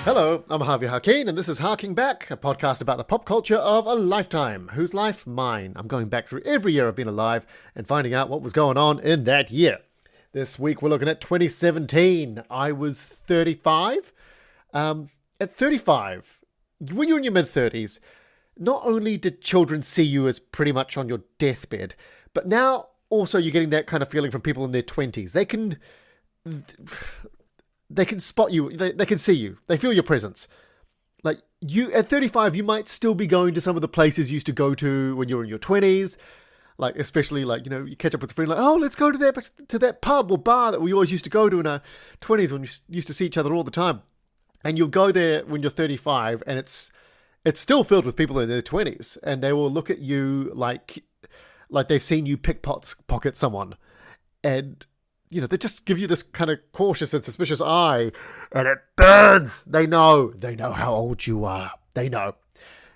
Hello, I'm Harvey Harkeen, and this is Harking Back, a podcast about the pop culture of a lifetime. Whose life? Mine. I'm going back through every year I've been alive and finding out what was going on in that year. This week we're looking at 2017. I was 35. At 35, when you're in your mid-30s, not only did children see you as pretty much on your deathbed, but now also you're getting that kind of feeling from people in their 20s. They can spot you. They can see you. They feel your presence. Like, you at 35, you might still be going to some of the places you used to go to when you were in your 20s. Like, especially, like, you know, you catch up with a friend, like, oh, let's go to that pub or bar that we always used to go to in our 20s when we used to see each other all the time. And you'll go there when you're 35, and it's still filled with people in their 20s, and they will look at you like they've seen you pickpocket someone. And you know, they just give you this kind of cautious and suspicious eye, and it burns. They know how old you are. They know.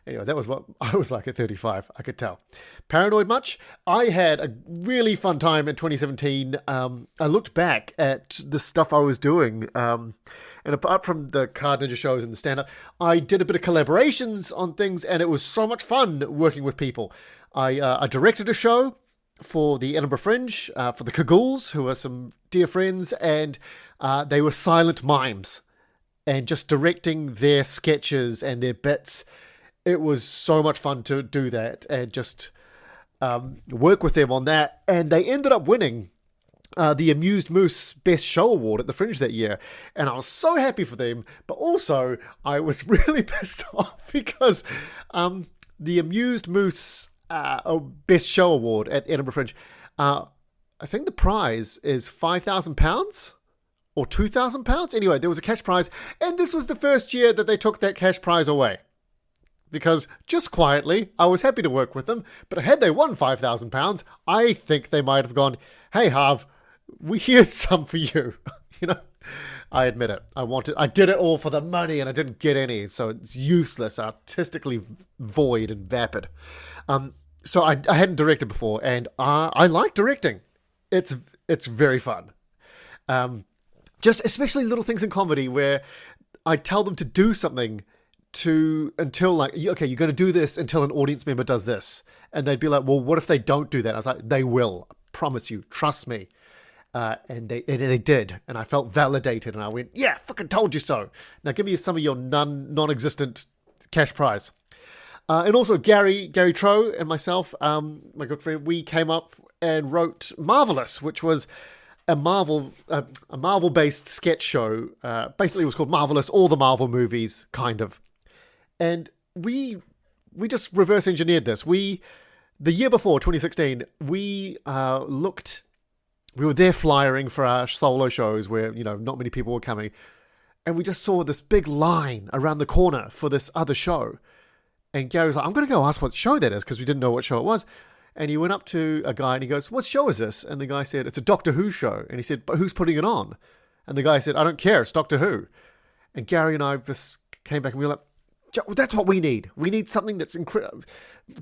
Anyway, that was what I was like at 35. I could tell. Paranoid much? I had a really fun time in 2017. I looked back at the stuff I was doing, and apart from the Card Ninja shows and the stand-up, I did a bit of collaborations on things, and it was so much fun working with people. I directed a show for the Edinburgh Fringe, for the Cagouls, who are some dear friends, and they were silent mimes, and just directing their sketches and their bits. It was so much fun to do that, and just work with them on that, and they ended up winning the Amused Moose Best Show Award at the Fringe that year, and I was so happy for them, but also I was really pissed off because the Amused Moose Best Show Award at Edinburgh Fringe, I think the prize is £5,000 or £2,000. Anyway, there was a cash prize, and this was the first year that they took that cash prize away. Because, just quietly, I was happy to work with them, but had they won £5,000, I think they might have gone, hey Harv, here's some for you. You know, I admit it. I did it all for the money, and I didn't get any, so it's useless, artistically void and vapid. So I hadn't directed before, and I like directing. It's very fun. Just especially little things in comedy where I tell them to do something until like, okay, you're going to do this until an audience member does this. And they'd be like, well, what if they don't do that? I was like, they will. I promise you. Trust me. And they did. And I felt validated. And I went, yeah, fucking told you so. Now give me some of your non-existent cash prize. And also Gary Tro and myself, my good friend, we came up and wrote Marvelous, which was a Marvel-based sketch show. Basically, it was called Marvelous, all the Marvel movies, kind of. And we just reverse engineered this. The year before, 2016, we were there flyering for our solo shows where, you know, not many people were coming. And we just saw this big line around the corner for this other show. And Gary was like, I'm going to go ask what show that is, because we didn't know what show it was. And he went up to a guy and he goes, what show is this? And the guy said, it's a Doctor Who show. And he said, but who's putting it on? And the guy said, I don't care, it's Doctor Who. And Gary and I just came back and we were like, that's what we need. We need something that's incredible.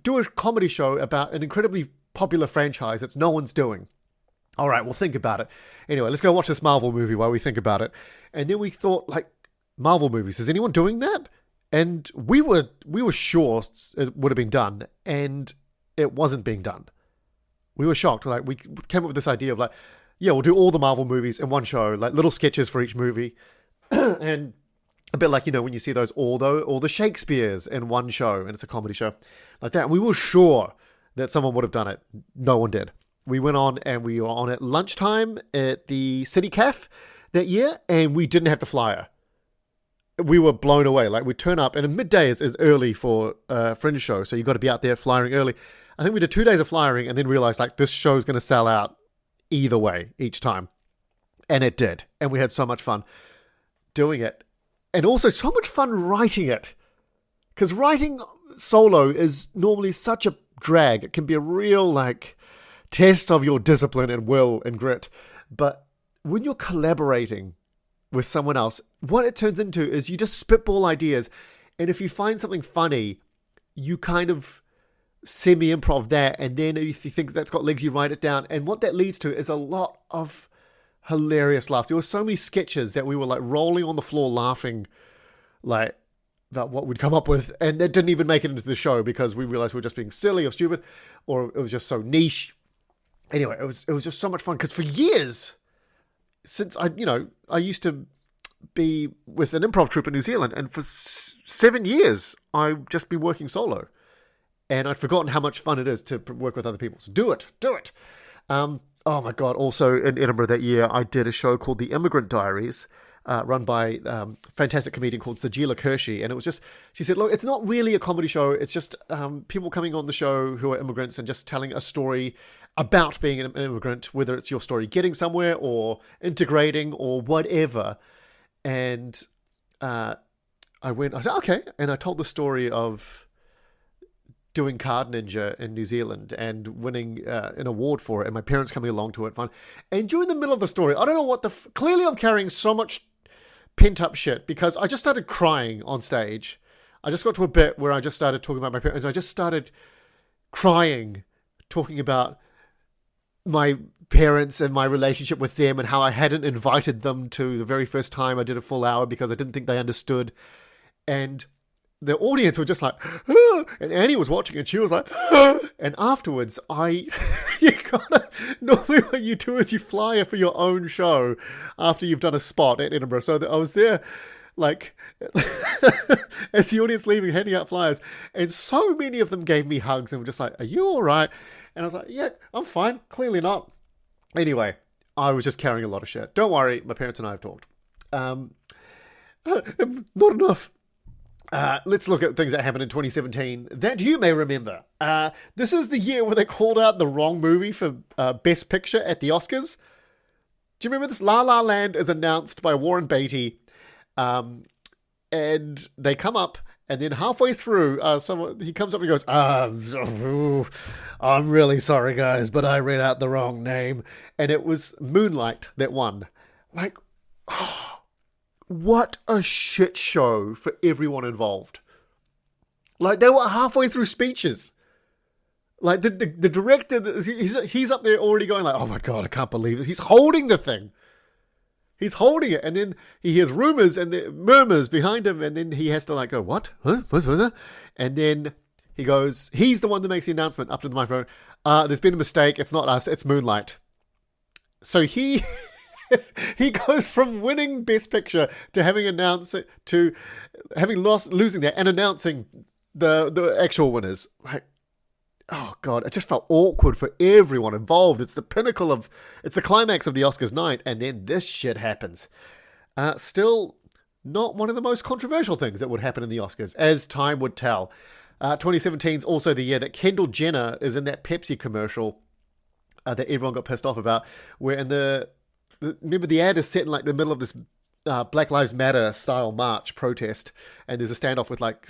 Do a comedy show about an incredibly popular franchise that no one's doing. All right, we'll think about it. Anyway, let's go watch this Marvel movie while we think about it. And then we thought, like, Marvel movies, is anyone doing that? And we were sure it would have been done, and it wasn't being done. We were shocked. Like, we came up with this idea of like, yeah, we'll do all the Marvel movies in one show, like little sketches for each movie, and a bit like, you know, when you see all the Shakespeares in one show, and it's a comedy show like that. And we were sure that someone would have done it. No one did. We went on, and we were on at lunchtime at the City Caf that year, and we didn't have the flyer. We were blown away. Like, we turn up, and midday is early for a Fringe show, so you've got to be out there flyering early. I think we did 2 days of flyering and then realized, like, this show's going to sell out either way each time. And it did. And we had so much fun doing it. And also so much fun writing it. Because writing solo is normally such a drag. It can be a real, like, test of your discipline and will and grit. But when you're collaborating with someone else, what it turns into is you just spitball ideas, and if you find something funny, you kind of semi-improv that, and then if you think that's got legs, you write it down, and what that leads to is a lot of hilarious laughs. There were so many sketches that we were like rolling on the floor laughing like about what we'd come up with, and that didn't even make it into the show because we realized we were just being silly or stupid, or it was just so niche. Anyway, it was just so much fun because for years, since I used to be with an improv troupe in New Zealand, and for 7 years I'd just be working solo, and I'd forgotten how much fun it is to work with other people. So do it. Oh my god! Also in Edinburgh that year, I did a show called The Immigrant Diaries, run by a fantastic comedian called Sajila Kershi, and it was just, she said, look, it's not really a comedy show. It's just people coming on the show who are immigrants and just telling a story about being an immigrant, whether it's your story getting somewhere or integrating or whatever. And I said, okay. And I told the story of doing Card Ninja in New Zealand and winning an award for it, and my parents coming along to it, fun. And during the middle of the story, I don't know what clearly I'm carrying so much pent-up shit because I just started crying on stage. I just got to a bit where I just started talking about my parents, and I just started crying, talking about my parents and my relationship with them and how I hadn't invited them to the very first time I did a full hour because I didn't think they understood. And the audience were just like, ah! And Annie was watching and she was like, ah! And afterwards, normally what you do is you fly for your own show after you've done a spot at Edinburgh. So I was there, like, as the audience leaving, handing out flyers, and so many of them gave me hugs and were just like, are you all right? And I was like, yeah, I'm fine. Clearly not. Anyway, I was just carrying a lot of shit. Don't worry, my parents and I have talked. Not enough. Let's look at things that happened in 2017 that you may remember. This is the year where they called out the wrong movie for Best Picture at the Oscars. Do you remember this? La La Land is announced by Warren Beatty. And they come up, and then halfway through, he comes up and goes, I'm really sorry, guys, but I read out the wrong name. And it was Moonlight that won. Like, what a shit show for everyone involved. Like, they were halfway through speeches. Like, the director, he's up there already going like, oh my God, I can't believe it. He's holding the thing. He's holding it, and then he hears rumors and the murmurs behind him, and then he has to like go, what? Huh? What? And then he goes, he's the one that makes the announcement up to the microphone. There's been a mistake. It's not us. It's Moonlight. So he goes from winning Best Picture to having announced it, to having losing that and announcing the actual winners. Like, oh God, it just felt awkward for everyone involved. It's the climax of the Oscars night, and then this shit happens. Still not one of the most controversial things that would happen in the Oscars, as time would tell. 2017 is also the year that Kendall Jenner is in that Pepsi commercial that everyone got pissed off about, where remember the ad is set in like the middle of this Black Lives Matter style march protest, and there's a standoff with like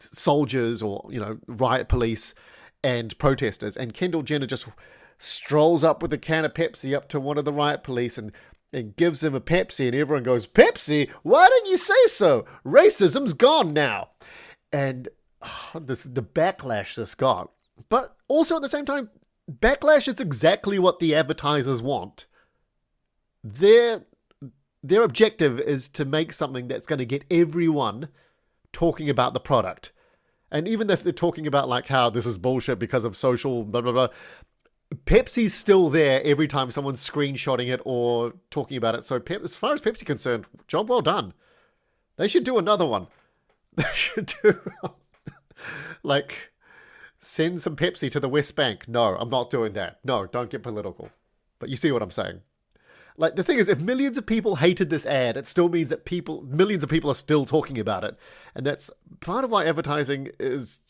soldiers or riot police and protesters, and Kendall Jenner just strolls up with a can of Pepsi up to one of the riot police and gives him a Pepsi, and everyone goes, Pepsi? Why didn't you say so? Racism's gone now. And the backlash this got. But also at the same time, backlash is exactly what the advertisers want. Their objective is to make something that's going to get everyone talking about the product. And even if they're talking about like how this is bullshit because of social blah, blah, blah, Pepsi's still there every time someone's screenshotting it or talking about it. So as far as Pepsi's concerned, job well done. They should do another one. They should do like send some Pepsi to the West Bank. No, I'm not doing that. No, don't get political. But you see what I'm saying. Like, the thing is, if millions of people hated this ad, it still means that millions of people are still talking about it. And that's part of why advertising is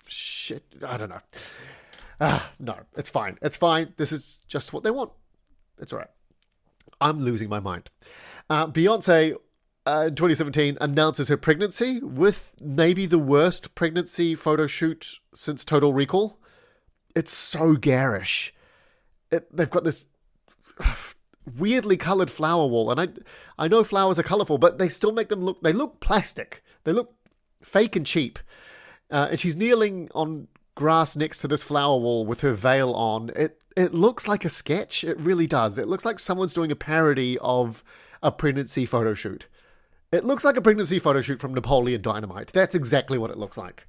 shit. I don't know. No, it's fine. It's fine. This is just what they want. It's all right. I'm losing my mind. Beyonce, in 2017, announces her pregnancy with maybe the worst pregnancy photo shoot since Total Recall. It's so garish. They've got this weirdly coloured flower wall, and I know flowers are colourful, but they still make them look plastic. They look fake and cheap. And she's kneeling on grass next to this flower wall with her veil on. It looks like a sketch. It really does. It looks like someone's doing a parody of a pregnancy photo shoot. It looks like a pregnancy photo shoot from Napoleon Dynamite. That's exactly what it looks like.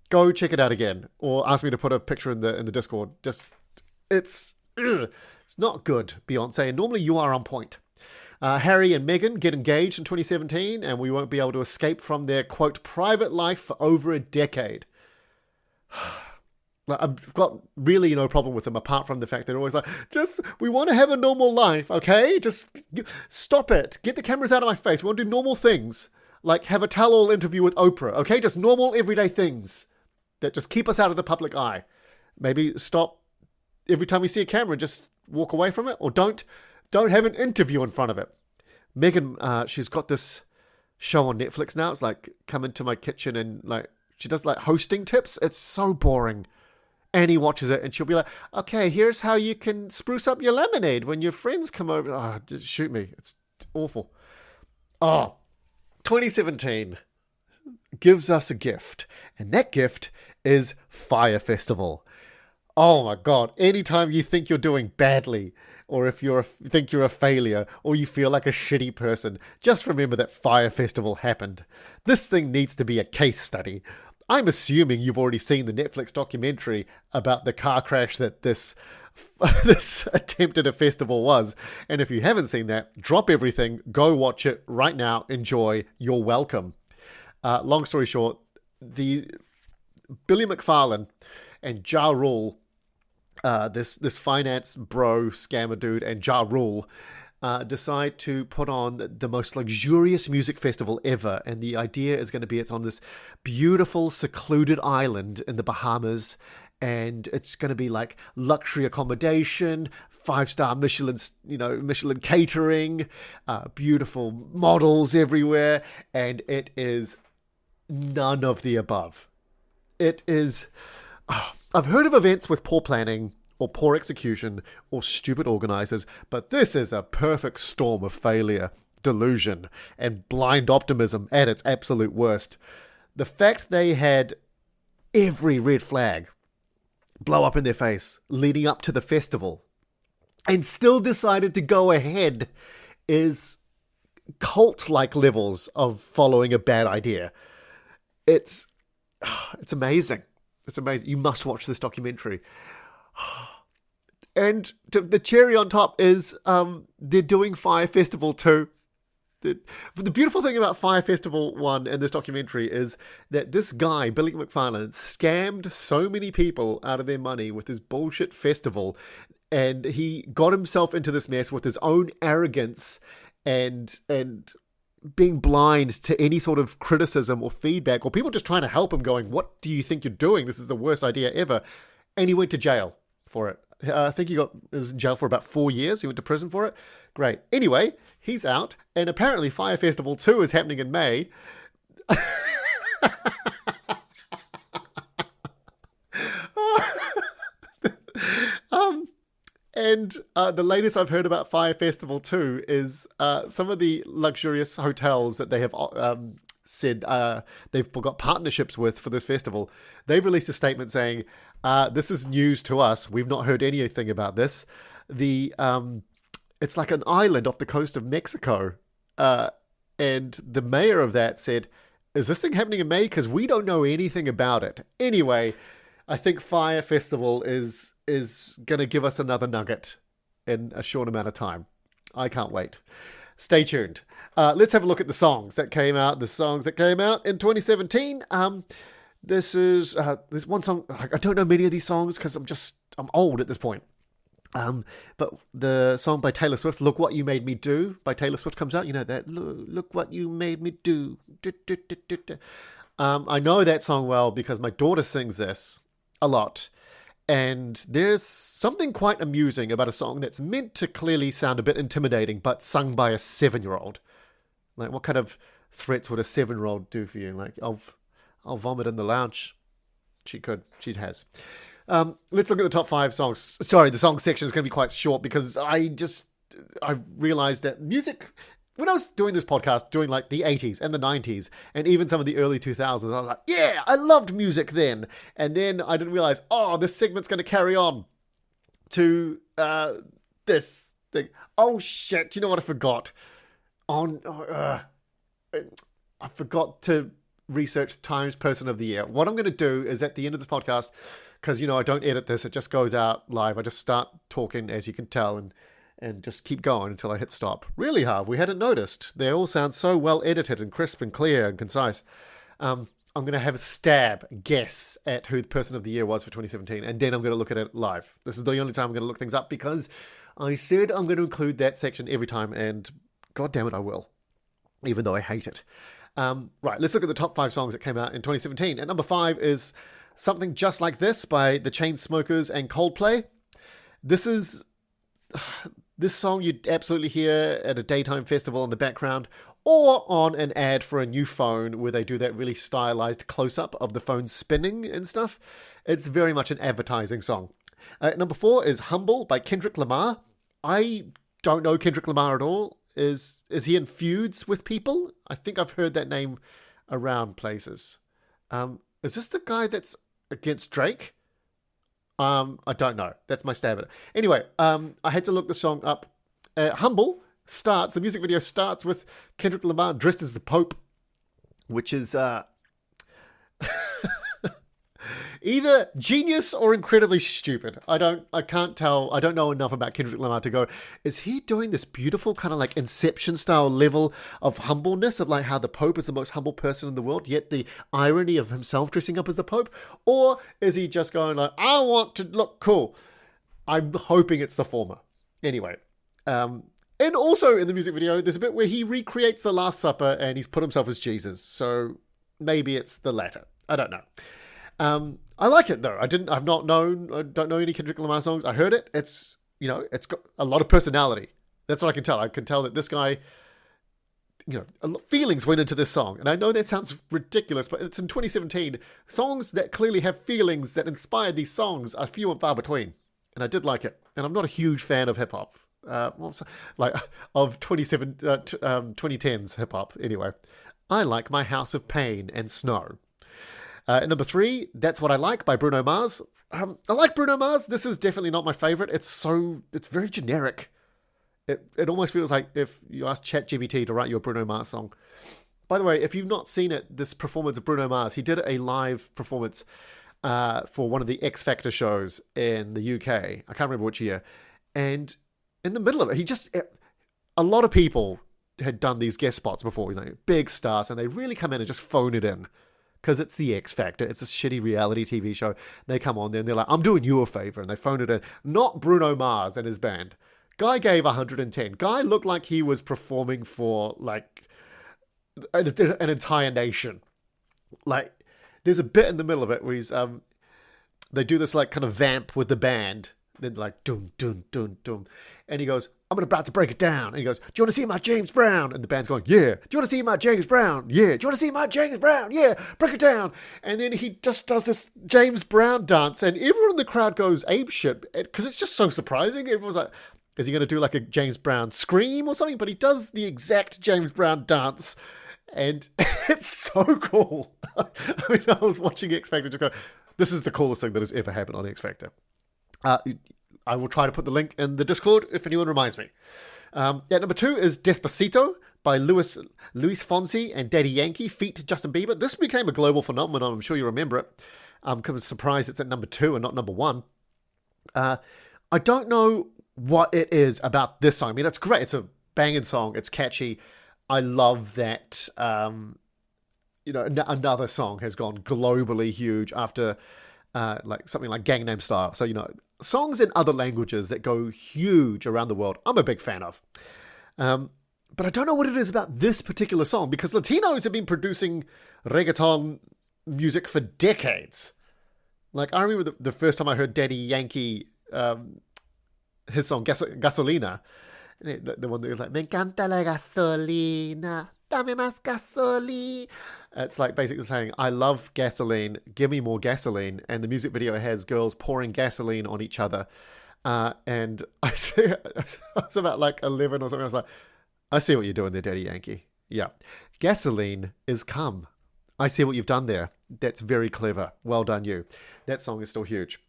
Go check it out again, or ask me to put a picture in the Discord. It's not good, Beyonce. And normally you are on point. Harry and Meghan get engaged in 2017, and we won't be able to escape from their, quote, private life for over a decade. I've got really no problem with them, apart from the fact they're always like, we want to have a normal life, okay? Just stop it. Get the cameras out of my face. We want to do normal things. Like have a tell-all interview with Oprah, okay? Just normal, everyday things that just keep us out of the public eye. Maybe stop every time we see a camera, just walk away from it, or don't have an interview in front of it. Meghan, she's got this show on Netflix now. It's like, come into my kitchen, and like she does like hosting tips. It's so boring. Annie watches it and she'll be like, okay, here's how you can spruce up your lemonade when your friends come over. Oh, just shoot me. It's awful. 2017 gives us a gift, and that gift is Fire Festival. Oh my God. Anytime you think you're doing badly, or if you think you're a failure, or you feel like a shitty person, just remember that Fire Festival happened. This thing needs to be a case study. I'm assuming you've already seen the Netflix documentary about the car crash that this attempt at a festival was. And if you haven't seen that, drop everything, go watch it right now, enjoy, you're welcome. Long story short, the Billy McFarlane and Ja Rule, this finance bro scammer dude, and Ja Rule decide to put on the most luxurious music festival ever. And the idea is going to be it's on this beautiful, secluded island in the Bahamas. And it's going to be like luxury accommodation, 5-star Michelin catering, beautiful models everywhere. And it is none of the above. It is... I've heard of events with poor planning, or poor execution, or stupid organizers, but this is a perfect storm of failure, delusion, and blind optimism at its absolute worst. The fact they had every red flag blow up in their face leading up to the festival and still decided to go ahead is cult-like levels of following a bad idea. It's amazing. It's amazing. You must watch this documentary. And the cherry on top is they're doing Fire Festival 2. The beautiful thing about Fire Festival 1 and this documentary is that this guy, Billy McFarlane, scammed so many people out of their money with his bullshit festival, and he got himself into this mess with his own arrogance and being blind to any sort of criticism or feedback, or people just trying to help him going, what do you think you're doing? This is the worst idea ever. And he went to jail for it. I think he was in jail for about 4 years. He went to prison for it. Great. Anyway, he's out, and apparently Fire Festival 2 is happening in May. And the latest I've heard about Fire Festival 2 is some of the luxurious hotels that they have said they've got partnerships with for this festival. They've released a statement saying, this is news to us. We've not heard anything about this. It's like an island off the coast of Mexico. And the mayor of that said, is this thing happening in May? Because we don't know anything about it. Anyway, I think Fire Festival is going to give us another nugget in a short amount of time. I can't wait. Stay tuned. Let's have a look at the songs that came out. The songs that came out in 2017. There's one song. I don't know many of these songs because I'm old at this point. But the song by Taylor Swift, Look What You Made Me Do, by Taylor Swift comes out. You know that, look what you made me do. I know that song well because my daughter sings this a lot. And there's something quite amusing about a song that's meant to clearly sound a bit intimidating, but sung by a 7-year-old. Like, what kind of threats would a 7-year-old do for you? Like, I'll vomit in the lounge. She has. Let's look at the top 5 songs. Sorry, the song section is going to be quite short because I realized that music, when I was doing this podcast, during like the 80s and the 90s, and even some of the early 2000s, I was like, yeah, I loved music then. And then I didn't realize, this segment's going to carry on to this thing. Oh shit, you know what I forgot? I forgot to research Times Person of the Year. What I'm going to do is at the end of this podcast, because, I don't edit this, it just goes out live. I just start talking, as you can tell, and just keep going until I hit stop. Really, Harv, we hadn't noticed. They all sound so well edited and crisp and clear and concise. I'm going to have a guess at who the Person of the Year was for 2017, and then I'm going to look at it live. This is the only time I'm going to look things up, because I said I'm going to include that section every time, and god damn it, I will, even though I hate it. Right, let's look at the top 5 songs that came out in 2017. At number 5 is Something Just Like This by the Chainsmokers and Coldplay. This song you'd absolutely hear at a daytime festival in the background, or on an ad for a new phone where they do that really stylized close-up of the phone spinning and stuff. It's very much an advertising song. Number 4 is Humble by Kendrick Lamar. I don't know Kendrick Lamar at all. Is he in feuds with people? I think I've heard that name around places. Is this the guy that's against Drake? I don't know. That's my stab at it. Anyway, I had to look the song up. Humble the music video starts with Kendrick Lamar dressed as the Pope, which is either genius or incredibly stupid. I can't tell. I don't know enough about Kendrick Lamar to go, is he doing this beautiful kind of like Inception style level of humbleness of like how the Pope is the most humble person in the world, yet the irony of himself dressing up as the Pope? Or is he just going like, I want to look cool? I'm hoping it's the former. Anyway, and also in the music video, there's a bit where he recreates the Last Supper and he's put himself as Jesus. So maybe it's the latter. I don't know. I like it though. I don't know any Kendrick Lamar songs. I heard it. It's got a lot of personality. That's what I can tell. I can tell that this guy, feelings went into this song. And I know that sounds ridiculous, but it's in 2017. Songs that clearly have feelings that inspired these songs are few and far between. And I did like it. And I'm not a huge fan of hip hop. Of 2010s hip hop. Anyway, I like My House of Pain and Snow. At number 3, That's What I Like by Bruno Mars. I like Bruno Mars. This is definitely not my favorite. It's very generic. It almost feels like if you asked ChatGPT to write you a Bruno Mars song. By the way, if you've not seen it, this performance of Bruno Mars, he did a live performance for one of the X Factor shows in the UK. I can't remember which year. And in the middle of it, a lot of people had done these guest spots before, big stars, and they really come in and just phone it in. Because it's the X Factor. It's a shitty reality TV show. They come on there and they're like, I'm doing you a favor. And they phone it in. Not Bruno Mars and his band. Guy gave 110. Guy looked like he was performing for, like, an entire nation. Like, there's a bit in the middle of it where he's, they do this, like, kind of vamp with the band. Then, like, dum, dum, dum, dum. And he goes, I'm about to break it down. And he goes, do you want to see my James Brown? And the band's going, yeah. Do you want to see my James Brown? Yeah. Do you want to see my James Brown? Yeah. Break it down. And then he just does this James Brown dance. And everyone in the crowd goes apeshit because it's just so surprising. Everyone's like, is he going to do like a James Brown scream or something? But he does the exact James Brown dance. And it's so cool. I mean, I was watching X Factor just go, this is the coolest thing that has ever happened on X Factor. I will try to put the link in the Discord if anyone reminds me. Number 2 is Despacito by Luis Fonsi and Daddy Yankee feat Justin Bieber. This became a global phenomenon. I'm sure you remember it. I'm kind of surprised it's at number 2 and not number 1. I don't know what it is about this song. I mean, it's great. It's a banging song. It's catchy. I love that, another song has gone globally huge after like something like Gangnam Style. So, songs in other languages that go huge around the world, I'm a big fan of. But I don't know what it is about this particular song, because Latinos have been producing reggaeton music for decades. Like, I remember the first time I heard Daddy Yankee, his song Gasolina, the one that was like, Me encanta la gasolina, dame más gasolina. It's like basically saying, I love gasoline, give me more gasoline. And the music video has girls pouring gasoline on each other. And I was about like 11 or something. I was like, I see what you're doing there, Daddy Yankee. Yeah. Gasoline is cum. I see what you've done there. That's very clever. Well done, you. That song is still huge.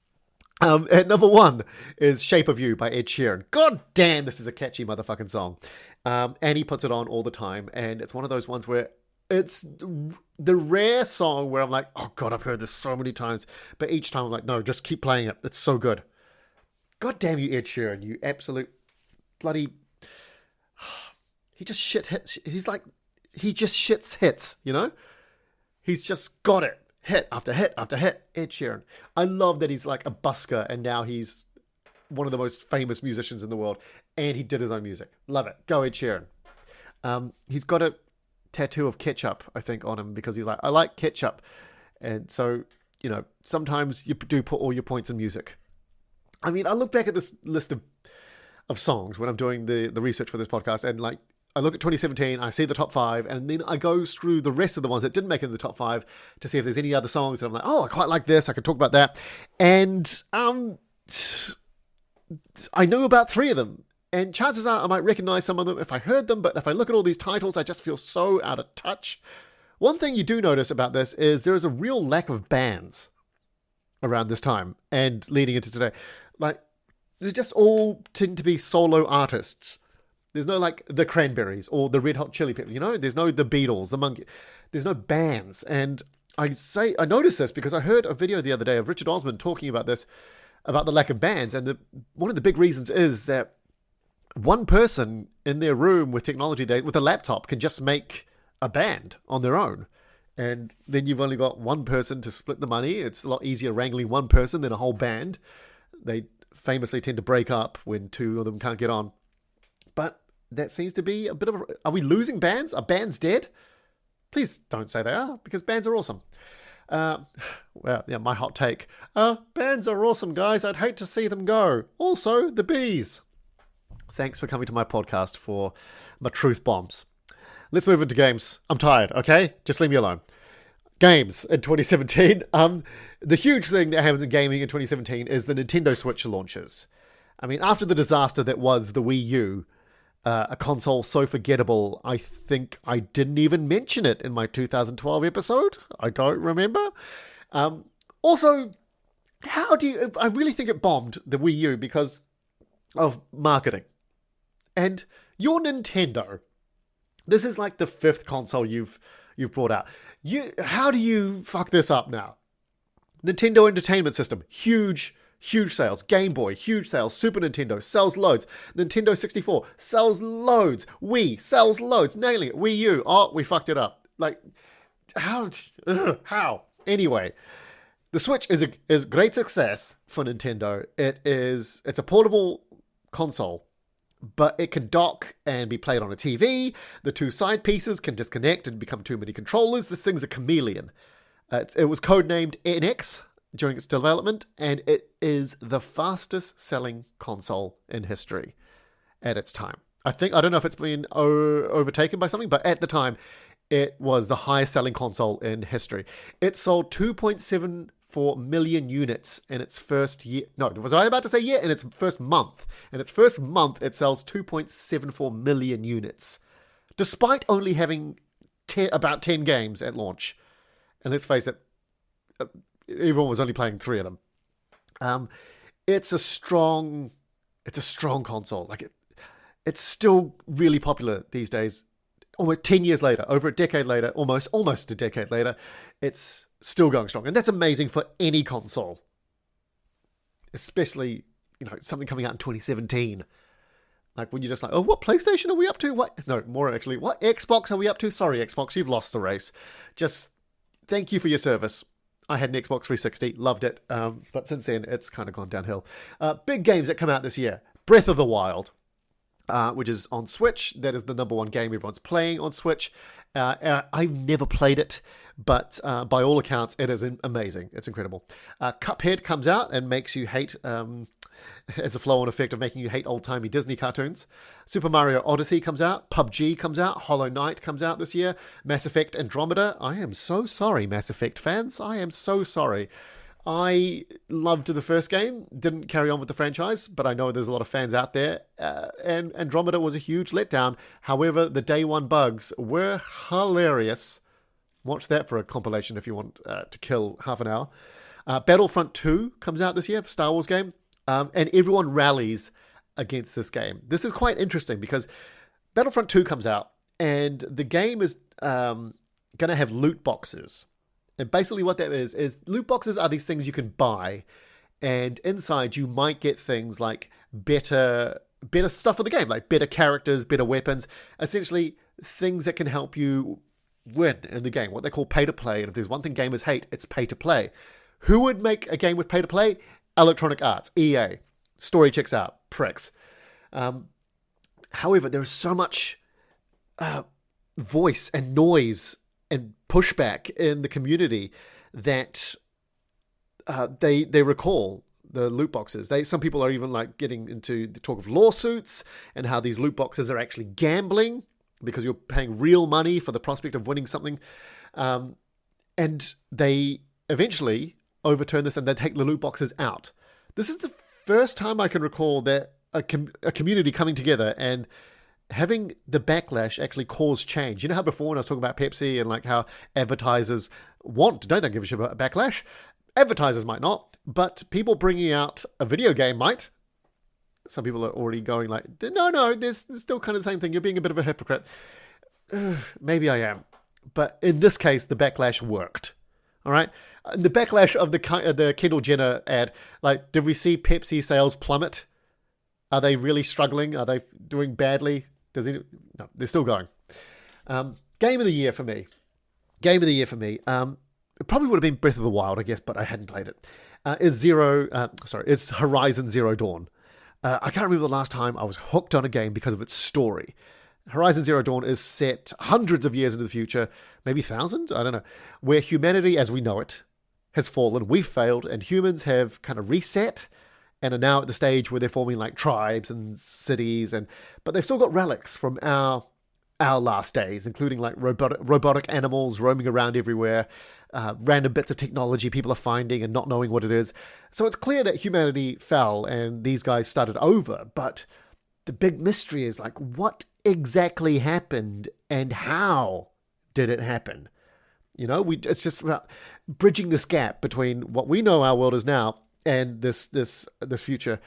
At number 1 is Shape of You by Ed Sheeran. God damn, this is a catchy motherfucking song. And he puts it on all the time. And it's one of those ones where It's the rare song where I'm like, oh God, I've heard this so many times. But each time I'm like, no, just keep playing it. It's so good. God damn you, Ed Sheeran, you absolute bloody... He just shit hits. He just shits hits, you know? He's just got it. Hit after hit after hit. Ed Sheeran. I love that he's like a busker and now he's one of the most famous musicians in the world. And he did his own music. Love it. Go Ed Sheeran. He's got a tattoo of ketchup, I think, on him because he's like, I like ketchup. And so, you know, sometimes you do put all your points in music. I mean, I look back at this list of songs when I'm doing the research for this podcast, and like I look at 2017, I see the top 5, and then I go through the rest of the ones that didn't make it in the top 5 to see if there's any other songs that I'm like, oh, I quite like this, I could talk about that. And I know about 3 of them, and chances are I might recognize some of them if I heard them, but if I look at all these titles, I just feel so out of touch. One thing you do notice about this is there is a real lack of bands around this time and leading into today. Like, they just all tend to be solo artists. There's no like the Cranberries or the Red Hot Chili Peppers, you know? There's no the Beatles, the Monkees. There's no bands. And I noticed this because I heard a video the other day of Richard Osman talking about this, about the lack of bands. And one of the big reasons is that one person in their room with technology, with a laptop, can just make a band on their own. And then you've only got one person to split the money. It's a lot easier wrangling one person than a whole band. They famously tend to break up when 2 of them can't get on. But that seems to be a bit of a... Are we losing bands? Are bands dead? Please don't say they are, because bands are awesome. Well, yeah, my hot take. Bands are awesome, guys. I'd hate to see them go. Also, the bees. Thanks for coming to my podcast for my truth bombs. Let's move into games. I'm tired, okay? Just leave me alone. Games in 2017. The huge thing that happens in gaming in 2017 is the Nintendo Switch launches. I mean, after the disaster that was the Wii U, a console so forgettable, I think I didn't even mention it in my 2012 episode. I don't remember. Also, I really think it bombed the Wii U because of marketing. And you're Nintendo. This is like the 5th console you've brought out. How do you fuck this up now? Nintendo Entertainment System, huge sales. Game Boy, huge sales. Super Nintendo sells loads. Nintendo 64 sells loads. Wii sells loads. Nailing it. Wii U, oh, we fucked it up. Like, how? Anyway, the Switch is a great success for Nintendo. It's a portable console, but it can dock and be played on a TV. The 2 side pieces can disconnect and become too many controllers. This thing's a chameleon. It was codenamed NX during its development, and it is the fastest selling console in history at its time. I don't know if it's been overtaken by something, but at the time, it was the highest selling console in history. It sold 2.74 million units in its first year. No, was I about to say year? In its first month. In its first month, it sells 2.74 million units, despite only having about 10 games at launch. And let's face it, everyone was only playing 3 of them. It's a strong console. Like it's still really popular these days. Almost 10 years later, over a decade later, almost a decade later, it's still going strong. And that's amazing for any console. Especially, something coming out in 2017. Like when you're just like, oh, what PlayStation are we up to? What Xbox are we up to? Sorry, Xbox, you've lost the race. Just thank you for your service. I had an Xbox 360, loved it. But since then, it's kind of gone downhill. Big games that come out this year. Breath of the Wild, which is on Switch. That is the number 1 game everyone's playing on Switch. I've never played it, but by all accounts, it is amazing. It's incredible. Cuphead comes out and makes you hate... as a flow-on effect of making you hate old-timey Disney cartoons. Super Mario Odyssey comes out. PUBG comes out. Hollow Knight comes out this year. Mass Effect Andromeda. I am so sorry, Mass Effect fans. I am so sorry. I loved the first game. Didn't carry on with the franchise, but I know there's a lot of fans out there. And Andromeda was a huge letdown. However, the day 1 bugs were hilarious. Watch that for a compilation if you want to kill half an hour. Battlefront 2 comes out this year, Star Wars game. And everyone rallies against this game. This is quite interesting because Battlefront 2 comes out and the game is going to have loot boxes. And basically what that is loot boxes are these things you can buy, and inside you might get things like better stuff for the game, like better characters, better weapons, essentially things that can help you win in the game, what they call pay to play. And if there's one thing gamers hate, it's pay to play. Who would make a game with pay to play? Electronic Arts, EA. Story checks out, pricks. However, there's so much voice and noise and pushback in the community that they recall the loot boxes. Some people are even like getting into the talk of lawsuits and how these loot boxes are actually gambling because you're paying real money for the prospect of winning something. And they eventually overturn this and they take the loot boxes out. This is the first time I can recall that a community coming together and having the backlash actually cause change. You know how before when I was talking about Pepsi and like how advertisers don't give a shit about backlash? Advertisers might not, but people bringing out a video game might. Some people are already going like, no, there's still kind of the same thing. You're being a bit of a hypocrite. Maybe I am. But in this case, the backlash worked. All right? The backlash of the Kendall Jenner ad, like, did we see Pepsi sales plummet? Are they really struggling? Are they doing badly? No, they're still going. Game of the year for me. It probably would have been Breath of the Wild, I guess, but I hadn't played it. It's Horizon Zero Dawn. I can't remember the last time I was hooked on a game because of its story. Horizon Zero Dawn is set hundreds of years into the future, maybe thousands, I don't know, where humanity as we know it has fallen. We've failed, and humans have kind of reset and are now at the stage where they're forming like tribes and cities, but they've still got relics from our last days, including like robotic animals roaming around everywhere, random bits of technology people are finding and not knowing what it is. So it's clear that humanity fell and these guys started over, but the big mystery is like, what exactly happened and how did it happen? You know, it's just about bridging this gap between what we know our world is now and this future.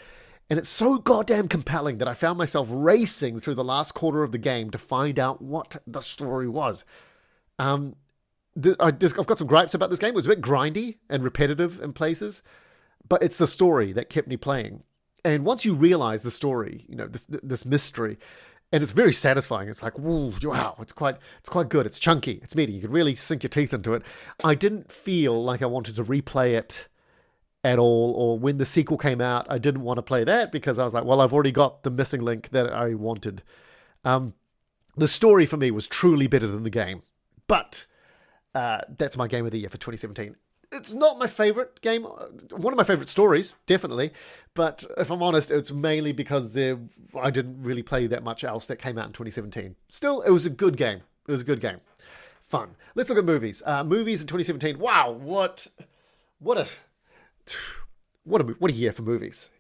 And it's so goddamn compelling that I found myself racing through the last quarter of the game to find out what the story was. I've got some gripes about this game. It was a bit grindy and repetitive in places, but it's the story that kept me playing. And once you realize the story, you know, this mystery, and it's very satisfying. It's like, wow, it's quite good. It's chunky. It's meaty. You can really sink your teeth into it. I didn't feel like I wanted to replay it at all, or when the sequel came out, I didn't want to play that because I was like, well, I've already got the missing link that I wanted. The story for me was truly better than the game, but that's my game of the year for 2017. It's not my favorite game, one of my favorite stories, definitely, but if I'm honest, it's mainly because I didn't really play that much else that came out in 2017. Still, it was a good game. Fun. Let's look at movies. Movies in 2017. Wow, what a year for movies.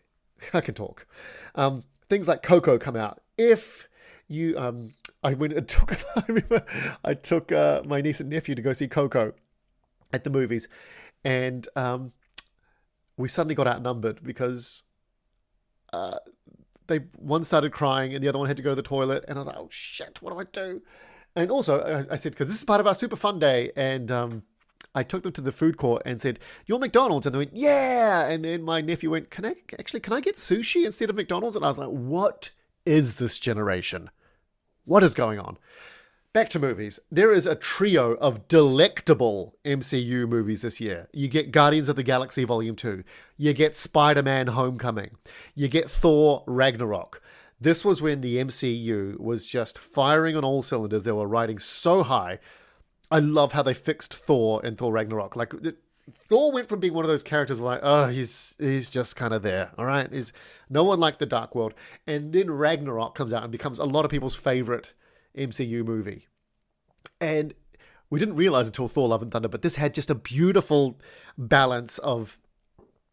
I can talk. Things like Coco come out. If you, I took my niece and nephew to go see Coco at the movies, and we suddenly got outnumbered because one started crying and the other one had to go to the toilet, and I was like, oh shit, what do I do? And also I said, because this is part of our super fun day, and I took them to the food court and said, "You're McDonald's," and they went, "Yeah." And then my nephew went, "Can I get sushi instead of McDonald's?" And I was like, what is this generation? What is going on? Back to movies. There is a trio of delectable MCU movies this year. You get Guardians of the Galaxy Volume 2. You get Spider-Man Homecoming. You get Thor Ragnarok. This was when the MCU was just firing on all cylinders. They were riding so high. I love how they fixed Thor in Thor Ragnarok. Like, Thor went from being one of those characters like, oh, he's just kind of there, all right? He's no one like the Dark World. And then Ragnarok comes out and becomes a lot of people's favorite MCU movie. And we didn't realize until Thor Love and Thunder, but this had just a beautiful balance of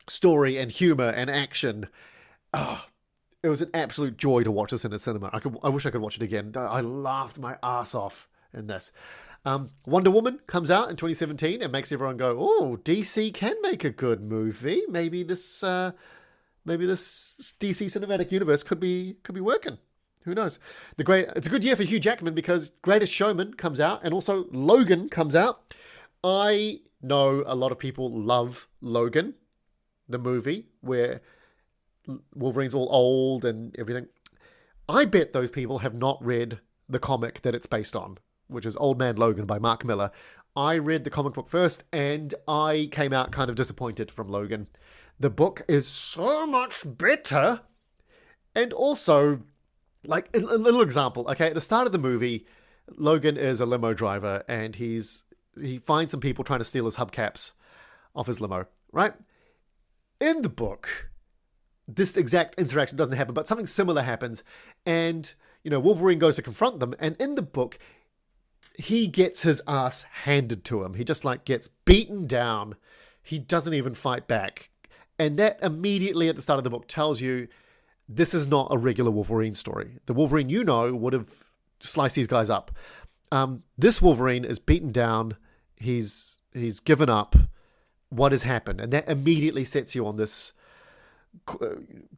story and humor and action. Oh, it was an absolute joy to watch this in a cinema. I wish I could watch it again. I laughed my ass off in this. Wonder Woman comes out in 2017 and makes everyone go, oh, DC can make a good movie. Maybe this DC cinematic universe could be working. Who knows? It's a good year for Hugh Jackman because Greatest Showman comes out and also Logan comes out. I know a lot of people love Logan, the movie where Wolverine's all old and everything. I bet those people have not read the comic that it's based on, which is Old Man Logan by Mark Miller. I read the comic book first and I came out kind of disappointed from Logan. The book is so much better. And also, like, a little example, okay? At the start of the movie, Logan is a limo driver and he finds some people trying to steal his hubcaps off his limo, right? In the book, this exact interaction doesn't happen, but something similar happens. And, Wolverine goes to confront them. And in the book, he gets his ass handed to him. He just, gets beaten down. He doesn't even fight back. And that immediately at the start of the book tells you this is not a regular Wolverine story. The Wolverine would have sliced these guys up. This Wolverine is beaten down. He's given up. What has happened? And that immediately sets you on this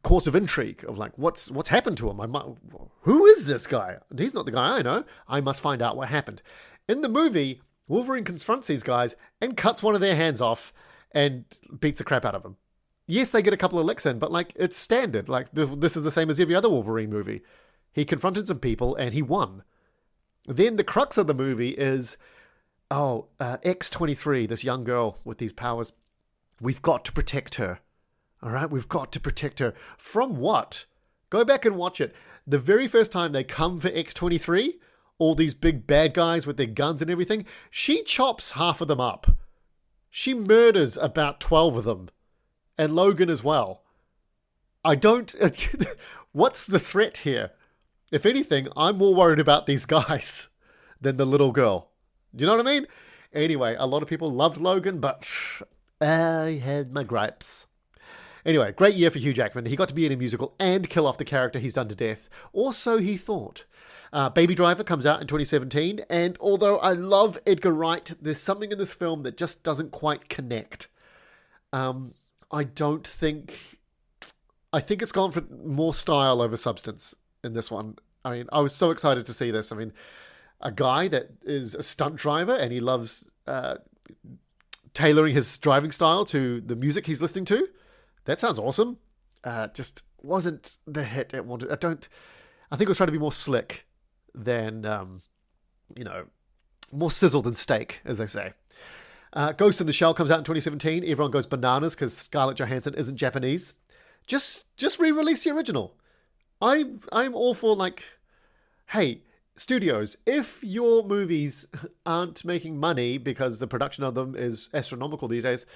course of intrigue of what's happened to him. Who is this guy? He's not the guy I know. I must find out what happened. In the movie, Wolverine confronts these guys and cuts one of their hands off and beats the crap out of them. Yes, they get a couple of licks in, but it's standard. This is the same as every other Wolverine movie. He confronted some people and he won. Then the crux of the movie is, X-23, this young girl with these powers. We've got to protect her. All right, we've got to protect her. From what? Go back and watch it. The very first time they come for X-23, all these big bad guys with their guns and everything, she chops half of them up. She murders about 12 of them. And Logan as well. What's the threat here? If anything, I'm more worried about these guys than the little girl. Do you know what I mean? Anyway, a lot of people loved Logan, but I had my gripes. Anyway, great year for Hugh Jackman. He got to be in a musical and kill off the character he's done to death. Or so he thought. Baby Driver comes out in 2017, and although I love Edgar Wright, there's something in this film that just doesn't quite connect. I think it's gone for more style over substance in this one. I mean, I was so excited to see this. I mean, a guy that is a stunt driver and he loves tailoring his driving style to the music he's listening to. That sounds awesome. Just wasn't the hit it wanted. I think it was trying to be more slick than, more sizzle than steak, as they say. Ghost in the Shell comes out in 2017. Everyone goes bananas because Scarlett Johansson isn't Japanese. Just re-release the original. I'm all for hey, studios, if your movies aren't making money because the production of them is astronomical these days,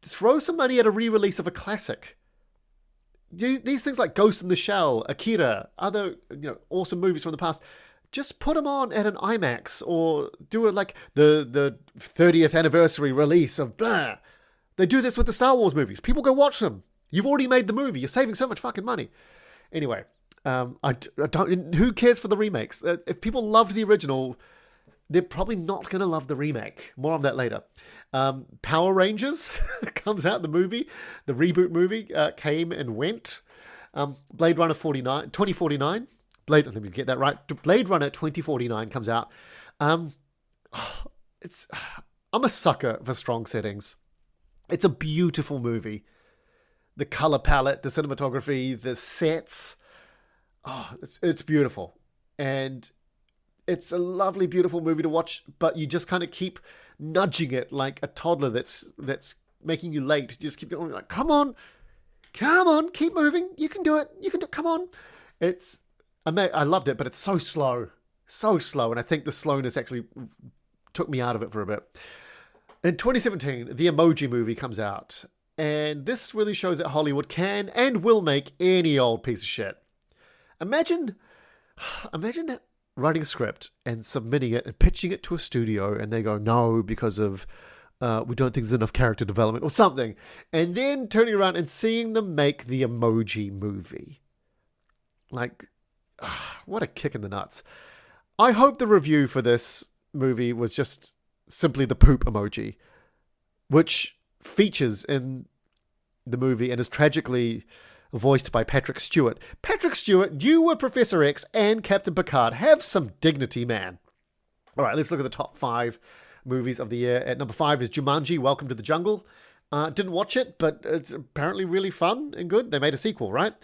throw some money at a re-release of a classic. These things like Ghost in the Shell, Akira, other awesome movies from the past. Just put them on at an IMAX or do it like the 30th anniversary release of blah. They do this with the Star Wars movies. People go watch them. You've already made the movie. You're saving so much fucking money. Anyway, I don't. Who cares for the remakes? If people loved the original, they're probably not going to love the remake. More on that later. Power Rangers comes out. The movie, the reboot movie, came and went. Blade Runner 2049. Let me get that right. Blade Runner 2049 comes out. I'm a sucker for strong settings. It's a beautiful movie. The color palette, the cinematography, the sets. Oh, it's beautiful. And it's a lovely, beautiful movie to watch, but you just kind of keep nudging it like a toddler that's making you late. You just keep going like, come on, keep moving. You can do it. Come on. I loved it, but it's so slow. And I think the slowness actually took me out of it for a bit. In 2017, the Emoji Movie comes out. And this really shows that Hollywood can and will make any old piece of shit. Imagine writing a script and submitting it and pitching it to a studio and they go, no, because of we don't think there's enough character development or something. And then turning around and seeing them make the Emoji Movie. What a kick in the nuts. I hope the review for this movie was just simply the poop emoji, which features in the movie and is tragically voiced by Patrick Stewart. Patrick Stewart, you were Professor X and Captain Picard. Have some dignity, man. All right, let's look at the top 5 movies of the year. At number 5 is Jumanji, Welcome to the Jungle. Didn't watch it, but it's apparently really fun and good. They made a sequel, right?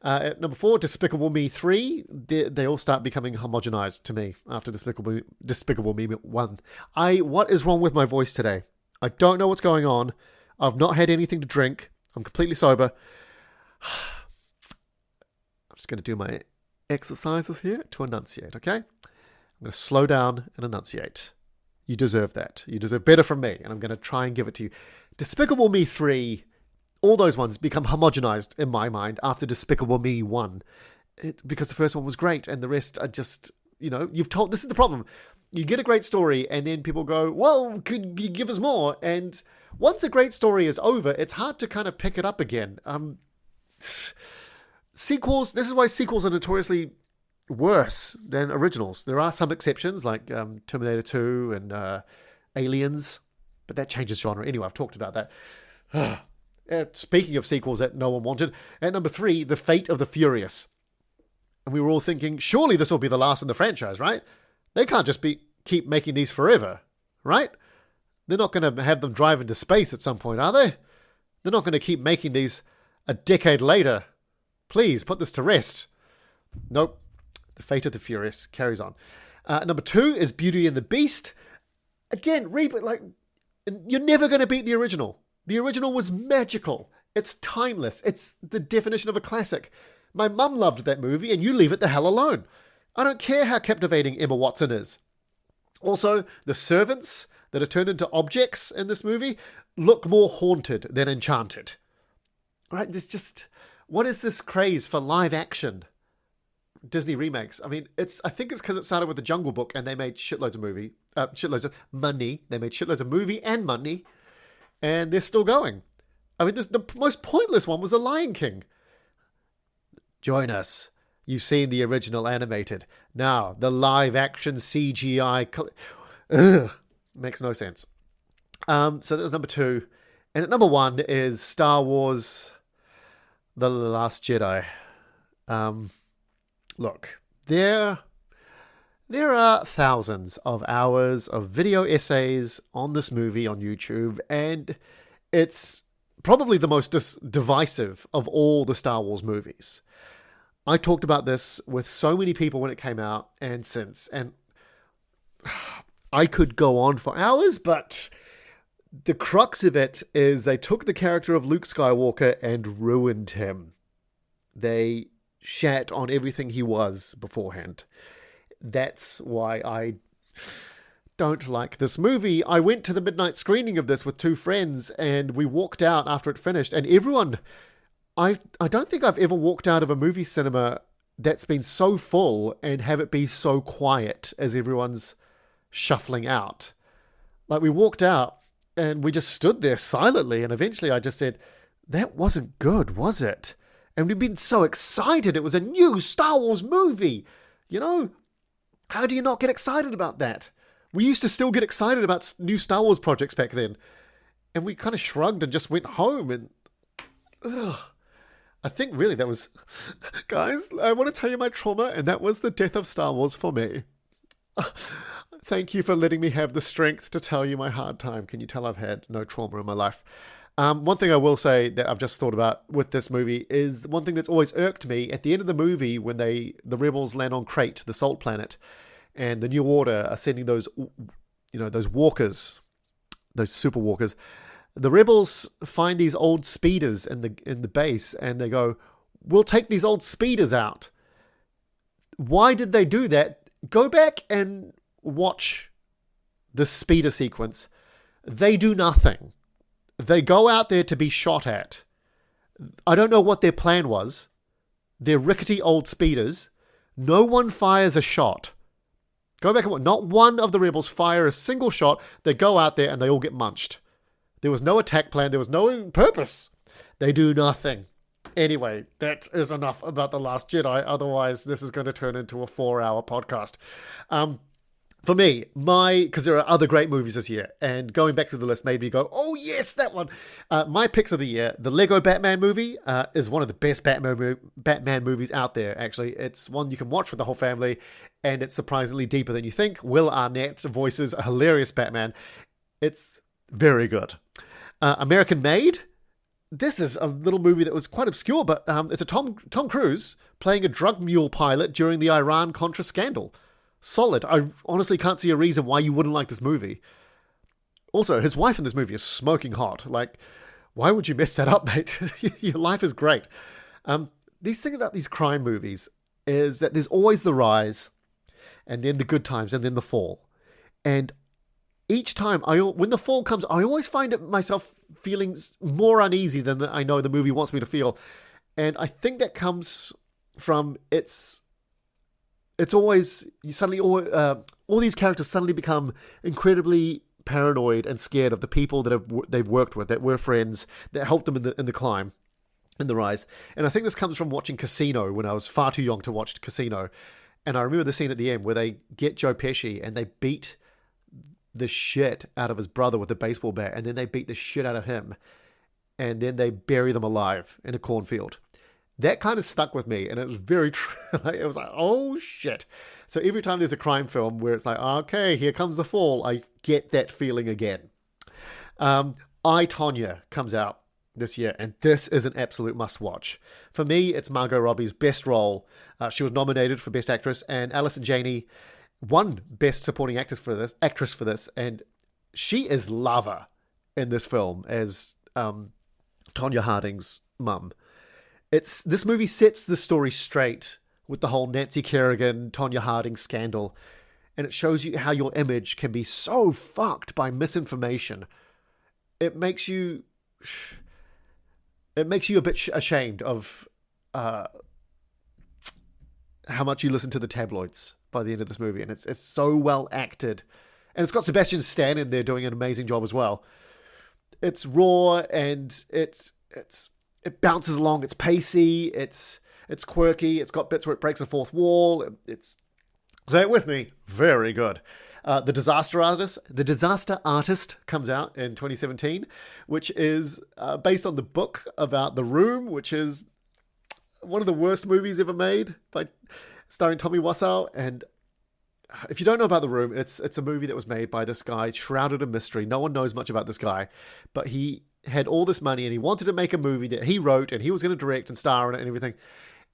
At number 4, Despicable Me 3. They all start becoming homogenized to me after Despicable Me 1. What is wrong with my voice today? I don't know what's going on. I've not had anything to drink. I'm completely sober. I'm just going to do my exercises here to enunciate, okay? I'm going to slow down and enunciate. You deserve that. You deserve better from me, and I'm going to try and give it to you. Despicable Me 3, all those ones become homogenized in my mind after Despicable Me 1. Because the first one was great, and the rest are just, this is the problem. You get a great story, and then people go, well, could you give us more? And once a great story is over, it's hard to kind of pick it up again. Sequels, this is why sequels are notoriously worse than originals. There are some exceptions, like Terminator 2 and Aliens, but that changes genre. Anyway, I've talked about that. Speaking of sequels that no one wanted, at number 3, The Fate of the Furious. And we were all thinking, surely this will be the last in the franchise, right? They can't just keep making these forever, right? They're not going to have them drive into space at some point, are they? They're not going to keep making these a decade later. Please, put this to rest. Nope. The Fate of the Furious carries on. Number 2 is Beauty and the Beast. Again, you're never going to beat the original. The original was magical. It's timeless. It's the definition of a classic. My mum loved that movie, and you leave it the hell alone. I don't care how captivating Emma Watson is. Also, the servants that are turned into objects in this movie look more haunted than enchanted. Right? What is this craze for live action Disney remakes? I mean, I think it's because it started with The Jungle Book, and they made shitloads of money. They made shitloads of movie and money, and they're still going. I mean, the most pointless one was The Lion King. Join us. You've seen the original animated. Now, the live-action CGI... makes no sense. So that was number 2. And at number 1 is Star Wars The Last Jedi. Look, there are thousands of hours of video essays on this movie on YouTube, and it's probably the most divisive of all the Star Wars movies. I talked about this with so many people when it came out and since, and I could go on for hours, but the crux of it is they took the character of Luke Skywalker and ruined him. They shat on everything he was beforehand. That's why I don't like this movie. I went to the midnight screening of this with 2 friends, and we walked out after it finished, and everyone... I don't think I've ever walked out of a movie cinema that's been so full and have it be so quiet as everyone's shuffling out. Like, we walked out and we just stood there silently, and eventually I just said, that wasn't good, was it? And we'd been so excited. It was a new Star Wars movie. How do you not get excited about that? We used to still get excited about new Star Wars projects back then. And we kind of shrugged and just went home and... I think really that was... Guys, I want to tell you my trauma, and that was the death of Star Wars for me. Thank you for letting me have the strength to tell you my hard time. Can you tell I've had no trauma in my life? One thing I will say that I've just thought about with this movie is one thing that's always irked me. At the end of the movie, when the rebels land on Crate, the salt planet, and the New Order are sending those walkers, those super walkers, the rebels find these old speeders in the base, and they go, we'll take these old speeders out. Why did they do that? Go back and watch the speeder sequence. They do nothing. They go out there to be shot at. I don't know what their plan was. They're rickety old speeders. No one fires a shot. Go back and watch. Not one of the rebels fire a single shot. They go out there and they all get munched. There was no attack plan. There was no purpose. They do nothing. Anyway, that is enough about The Last Jedi. Otherwise, this is going to turn into a 4-hour podcast. For me, because there are other great movies this year, and going back to the list made me go, oh yes, that one. My picks of the year, the Lego Batman movie is one of the best Batman movies out there, actually. It's one you can watch with the whole family, and it's surprisingly deeper than you think. Will Arnett voices a hilarious Batman. It's very good. American Made. This is a little movie that was quite obscure, but it's a Tom Cruise playing a drug mule pilot during the Iran-Contra scandal. Solid. I honestly can't see a reason why you wouldn't like this movie. Also, his wife in this movie is smoking hot. Like, why would you mess that up, mate? Your life is great. These thing about these crime movies is that there's always the rise, and then the good times, and then the fall. And each time, when the fall comes, I always find myself feeling more uneasy than I know the movie wants me to feel. And I think that comes from it's always, you suddenly, all these characters suddenly become incredibly paranoid and scared of the people that they've worked with, that were friends, that helped them in the climb, in the rise. And I think this comes from watching Casino when I was far too young to watch Casino. And I remember the scene at the end where they get Joe Pesci and they beat the shit out of his brother with a baseball bat, and then they beat the shit out of him, and then they bury them alive in a cornfield. That kind of stuck with me, and it was very true. It was like, oh shit. So every time there's a crime film where it's like, okay, here comes the fall, I get that feeling again. I, Tonya comes out this year, and this is an absolute must-watch. For me, it's Margot Robbie's best role. She was nominated for Best Actress, and Alison Janney won Best Supporting Actress for this, and she is lava in this film as Tonya Harding's mum. This movie sets the story straight with the whole Nancy Kerrigan, Tonya Harding scandal, and it shows you how your image can be so fucked by misinformation. It makes you a bit ashamed of how much you listen to the tabloids by the end of this movie, and it's so well acted, and it's got Sebastian Stan in there doing an amazing job as well. It's raw and it bounces along. It's pacey. It's quirky. It's got bits where it breaks a fourth wall. Say it with me, very good. The Disaster Artist comes out in 2017, which is based on the book about The Room, which is one of the worst movies ever made, starring Tommy Wiseau. And if you don't know about The Room, it's a movie that was made by this guy, shrouded in mystery. No one knows much about this guy, but he had all this money and he wanted to make a movie that he wrote and he was going to direct and star in it and everything.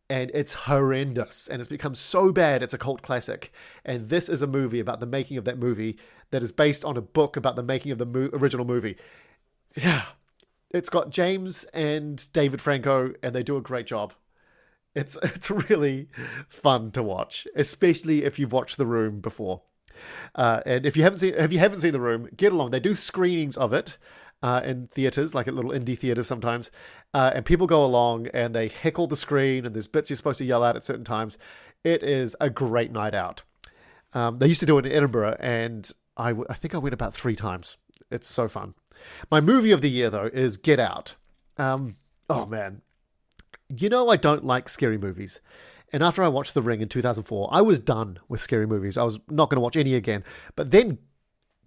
And it's horrendous, and it's become so bad it's a cult classic. And this is a movie about the making of that movie that is based on a book about the making of the original movie. Yeah, it's got James and David Franco, and they do a great job. It's really fun to watch, especially if you've watched The Room before. And if you haven't seen The Room, get along. They do screenings of it in theaters, like at little indie theaters sometimes, and people go along and they heckle the screen, and there's bits you're supposed to yell at certain times. It is a great night out. They used to do it in Edinburgh, and I think I went about 3 times. It's so fun. My movie of the year, though, is Get Out. Oh man, you know I don't like scary movies. And after I watched The Ring in 2004, I was done with scary movies. I was not going to watch any again. But then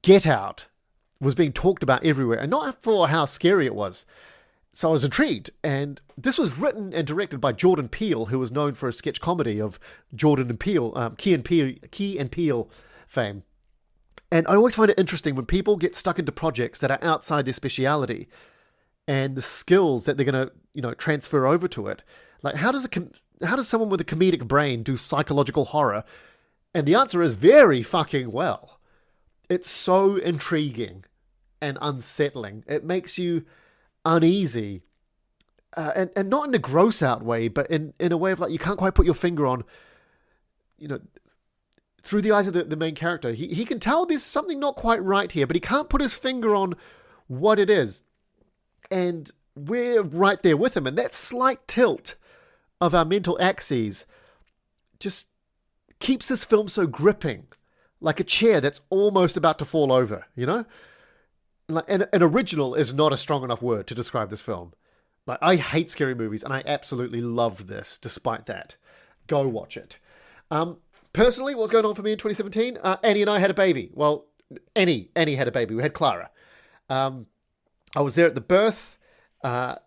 Get Out was being talked about everywhere, and not for how scary it was. So I was intrigued, and this was written and directed by Jordan Peele, who was known for a sketch comedy of Jordan and Peele, Key and Peele fame. And I always find it interesting when people get stuck into projects that are outside their speciality, and the skills that they're going to, transfer over to it. Like, how does someone with a comedic brain do psychological horror? And the answer is very fucking well. It's so intriguing and unsettling. It makes you uneasy, and not in a gross out way, but in a way of like you can't quite put your finger on, through the eyes of the main character. He can tell there's something not quite right here, but he can't put his finger on what it is. And we're right there with him, and that slight tilt of our mental axes just keeps this film so gripping, like a chair that's almost about to fall over, Like an original is not a strong enough word to describe this film. Like, I hate scary movies, and I absolutely loved this despite that. Go watch it. personally, what's going on for me in 2017? Annie and I had a baby. Well, Annie had a baby. We had Clara. I was there at the birth. I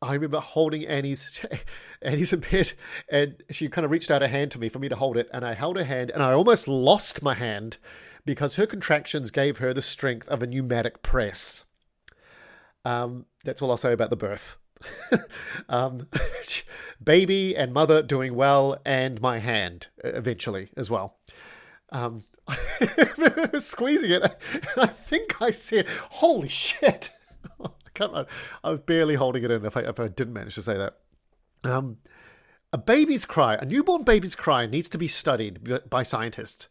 remember holding Annie's in bed, and she kind of reached out her hand to me for me to hold it, and I held her hand, and I almost lost my hand because her contractions gave her the strength of a pneumatic press. That's all I'll say about the birth. Baby and mother doing well, and my hand eventually as well. Squeezing it, and I think I said, "Holy shit!" I was barely holding it in if I didn't manage to say that. A newborn baby's cry needs to be studied by scientists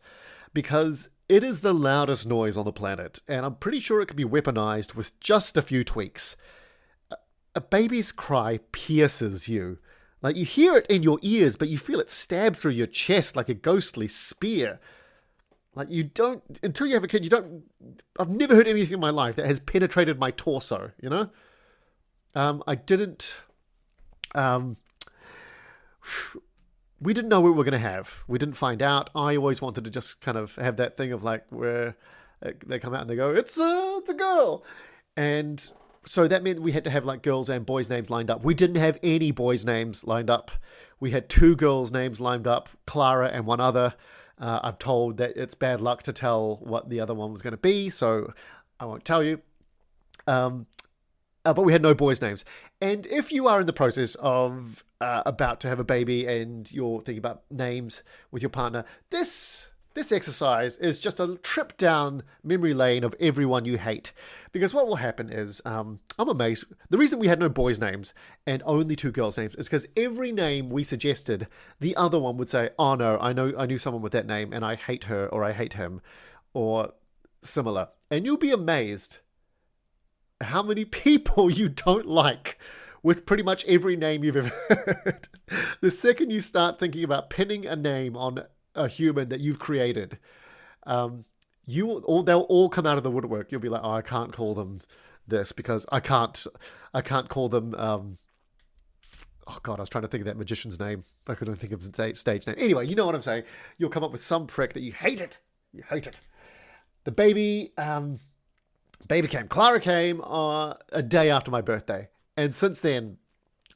because it is the loudest noise on the planet, and I'm pretty sure it can be weaponized with just a few tweaks. A baby's cry pierces you. Like, you hear it in your ears, but you feel it stab through your chest like a ghostly spear. Like, you don't, until you have a kid, I've never heard anything in my life that has penetrated my torso, you know? We didn't know what we were going to have. We didn't find out. I always wanted to just kind of have that thing of like where they come out and they go, it's a girl. And so that meant we had to have like girls and boys' names lined up. We didn't have any boys' names lined up. We had 2 girls' names lined up, Clara and one other. I'm told that it's bad luck to tell what the other one was going to be, so I won't tell you. But we had no boys' names. And if you are in the process of about to have a baby and you're thinking about names with your partner, this exercise is just a trip down memory lane of everyone you hate. Because what will happen is, I'm amazed. The reason we had no boys' names and only 2 girls' names is because every name we suggested, the other one would say, "Oh no, I knew someone with that name and I hate her or I hate him," or similar. And you'll be amazed how many people you don't like with pretty much every name you've ever heard. The second you start thinking about pinning a name on a human that you've created, they'll all come out of the woodwork. You'll be like, "Oh, I can't call them this because I can't call them." Oh God, I was trying to think of that magician's name. I couldn't think of his stage name. Anyway, you know what I'm saying. You'll come up with some prick that you hate it. You hate it. The baby came. Clara came a day after my birthday. And since then,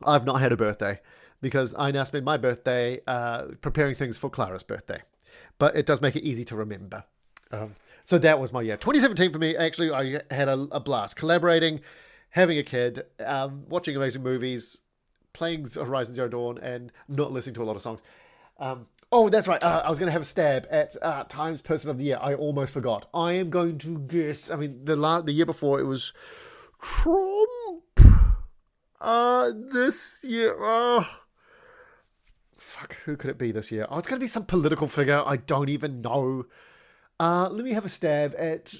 I've not had a birthday because I now spend my birthday preparing things for Clara's birthday. But it does make it easy to remember. So that was my year. 2017 for me, actually, I had a blast. Collaborating, having a kid, watching amazing movies, playing Horizon Zero Dawn, and not listening to a lot of songs. Oh, that's right. I was going to have a stab at Times Person of the Year. I almost forgot. I am going to guess. I mean, the year before it was Trump. This year, fuck, who could it be this year? Oh, it's going to be some political figure. I don't even know. Let me have a stab at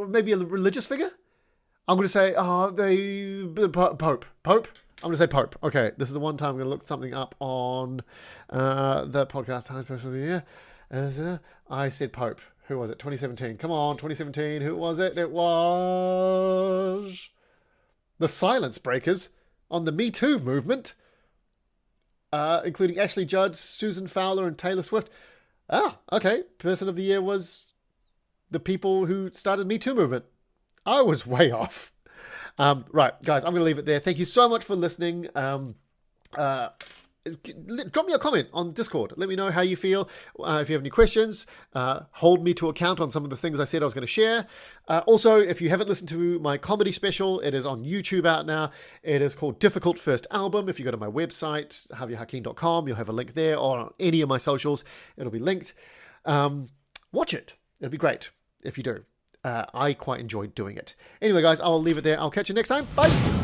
maybe a religious figure. I'm going to say, the Pope. Pope? I'm going to say Pope. Okay, this is the one time I'm going to look something up on the podcast Times Person of the Year. I said Pope. Who was it? 2017. Come on, 2017. Who was it? It was the Silence Breakers on the Me Too movement, including Ashley Judd, Susan Fowler, and Taylor Swift. Okay. Person of the Year was the people who started Me Too movement. I was way off. Right, guys, I'm going to leave it there. Thank you so much for listening. Drop me a comment on Discord. Let me know how you feel. If you have any questions, hold me to account on some of the things I said I was going to share. Also, if you haven't listened to my comedy special, it is on YouTube out now. It is called Difficult First Album. If you go to my website, javierhakeem.com, you'll have a link there, or on any of my socials, it'll be linked. Watch it. It'll be great if you do. I quite enjoyed doing it. Anyway, guys, I'll leave it there. I'll catch you next time. Bye.